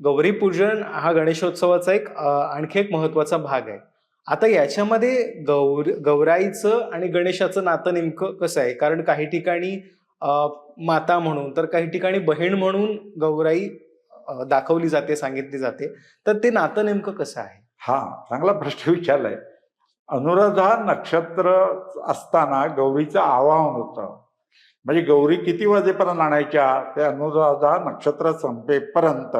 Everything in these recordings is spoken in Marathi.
गौरी पूजन हा गणेशोत्सवाचा एक आणखी एक महत्वाचा भाग आहे. आता याच्यामध्ये गौराईचं आणि गणेशाचं नातं नेमकं कसं आहे? कारण काही ठिकाणी अ, माता म्हणून, तर काही ठिकाणी बहीण म्हणून गौराई दाखवली जाते, सांगितली जाते. तर ते नातं नेमकं कसं आहे? हां, चांगला प्रश्न विचारलाय. अनुराधा नक्षत्र असताना गौरीचं आवाहन होतं. म्हणजे गौरी किती वाजेपर्यंत आणायच्या? ते अनुराधा नक्षत्र संपेपर्यंत.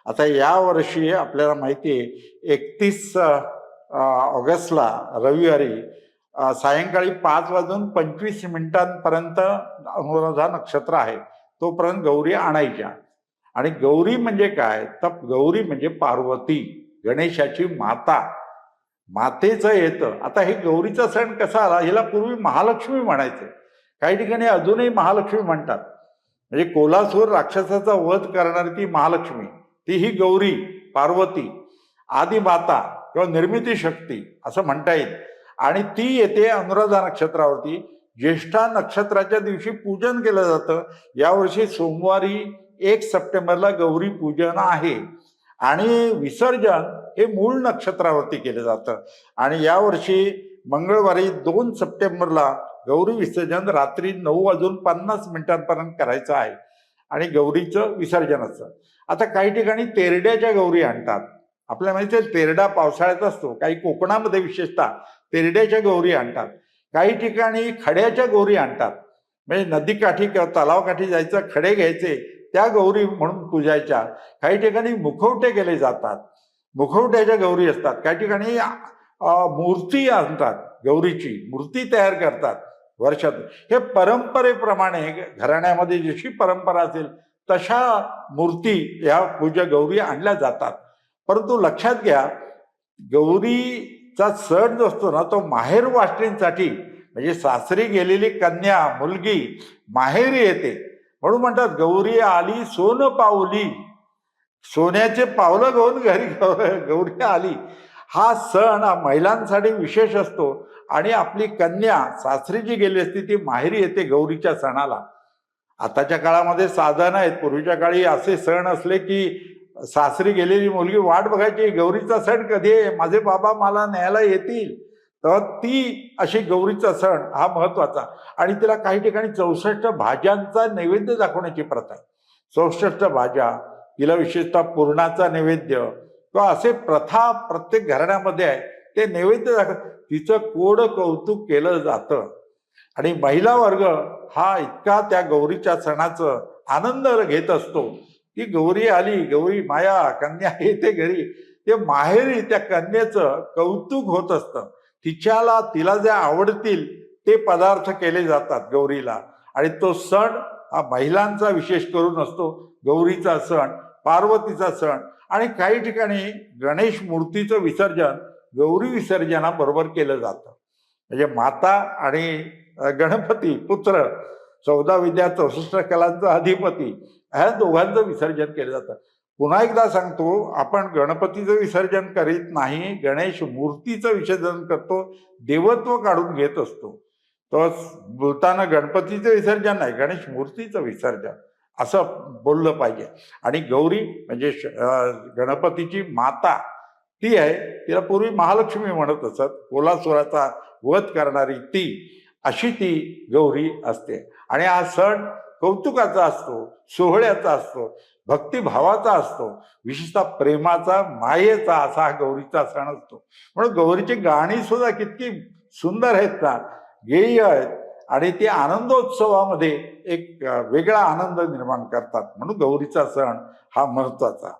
आता यावर्षी आपल्याला माहिती आहे 31 ऑगस्टला रविवारी सायंकाळी 5:25 अनुराधा नक्षत्र आहे. तोपर्यंत गौरी आणायच्या. आणि गौरी म्हणजे काय? तर गौरी म्हणजे पार्वती, गणेशाची माता. मातेचं येतं. आता हे गौरीचा सण कसा आला? हिला पूर्वी महालक्ष्मी म्हणायचे. काही ठिकाणी अजूनही महालक्ष्मी म्हणतात. म्हणजे कोलासूर राक्षसाचा वध करणारी ती महालक्ष्मी, ती ही गौरी, पार्वती, आदिमाता किंवा निर्मिती शक्ती असं म्हणता येईल. आणि ती येते अनुराधा नक्षत्रावरती. ज्येष्ठा नक्षत्राच्या दिवशी पूजन केलं जातं. यावर्षी सोमवारी 1 सप्टेंबरला गौरी पूजन आहे. आणि विसर्जन हे मूळ नक्षत्रावरती केलं जातं. आणि यावर्षी मंगळवारी 2 सप्टेंबरला गौरी विसर्जन रात्री 9:50 करायचं आहे. आणि गौरीचं विसर्जन असतं. आता काही ठिकाणी तेरड्याच्या गौरी आणतात. आपल्याला माहिती आहे तेरडा पावसाळ्यात असतो. काही कोकणामध्ये विशेषतः तेरड्याच्या गौरी आणतात. काही ठिकाणी खड्याच्या गौरी आणतात. म्हणजे नदीकाठी किंवा तलावाकाठी जायचं, खडे घ्यायचे, त्या गौरी म्हणून पूजायच्या. काही ठिकाणी मुखवटे केले जातात. मुखवट्याच्या गौरी असतात. काही ठिकाणी मूर्ती आणतात, गौरीची मूर्ती तयार करतात वर्षात. हे परंपरेप्रमाणे घराण्यामध्ये जशी परंपरा असेल तशा मूर्ती या पूजा गौरी आणल्या जातात. परंतु लक्षात घ्या, गौरीचा सण जो असतो ना, तो माहेर वाटणीसाठी, म्हणजे सासरी गेलेली कन्या, मुलगी माहेरी येते. म्हणून म्हणतात गौरी आली सोन पावली, सोन्याचे पावलं घेऊन घरी गौरी आली. हा सण हा महिलांसाठी विशेष असतो. आणि आपली कन्या सासरी जी गेली असती ती माहेरी येते गौरीच्या सणाला. आताच्या काळामध्ये साधन आहेत. पूर्वीच्या काळी असे सण असले की सासरी गेलेली मुलगी वाट बघायची, गौरीचा सण कधी आहे, माझे बाबा मला न्यायला येतील. तर ती अशी गौरीचा सण हा महत्वाचा. आणि तिला काही ठिकाणी 64 भाज्यांचा नैवेद्य दाखवण्याची प्रथा आहे. 64 भाज्या, तिला विशेषतः पूर्णाचा नैवेद्य किंवा असे प्रथा प्रत्येक घराण्यामध्ये आहे. ते नैवेद्य दाखव, तिचं कोड कौतुक केलं जातं. आणि महिला वर्ग हा इतका त्या गौरीच्या सणाचं आनंद घेत असतो की गौरी आली, गौरी माया, कन्या येते घरी. ते माहेरी त्या कन्येचं कौतुक होत असतं. तिला जे आवडतील ते पदार्थ केले जातात गौरीला. आणि तो सण हा महिलांचा विशेष करून असतो. गौरीचा सण, पार्वतीचा सण. आणि काही ठिकाणी गणेश मूर्तीचं विसर्जन गौरी विसर्जनाबरोबर केलं जातं. म्हणजे माता आणि गणपती पुत्र, 14 विद्या 64 कलांचा अधिपती, ह्या दोघांचं विसर्जन केलं जातं. पुन्हा एकदा सांगतो, आपण गणपतीचं विसर्जन करीत नाही, गणेश मूर्तीचं विसर्जन करतो, देवत्व काढून घेत असतो. तर बोलताना गणपतीचं विसर्जन नाही, गणेश मूर्तीचं विसर्जन असं बोललं पाहिजे. आणि गौरी म्हणजे गणपतीची माता ती आहे. तिला पूर्वी महालक्ष्मी म्हणत असत. कोलासुराचा वध करणारी ती, अशी ती गौरी असते. आणि हा सण कौतुकाचा असतो, सोहळ्याचा असतो, भक्तिभावाचा असतो, विशेषतः प्रेमाचा, मायेचा असा हा गौरीचा सण असतो. म्हणून गौरीची गाणी सुद्धा किती सुंदर आहेत ना, गेय आहेत. आणि ते आनंदोत्सवामध्ये एक वेगळा आनंद निर्माण करतात. म्हणून गौरीचा सण हा महत्वाचा.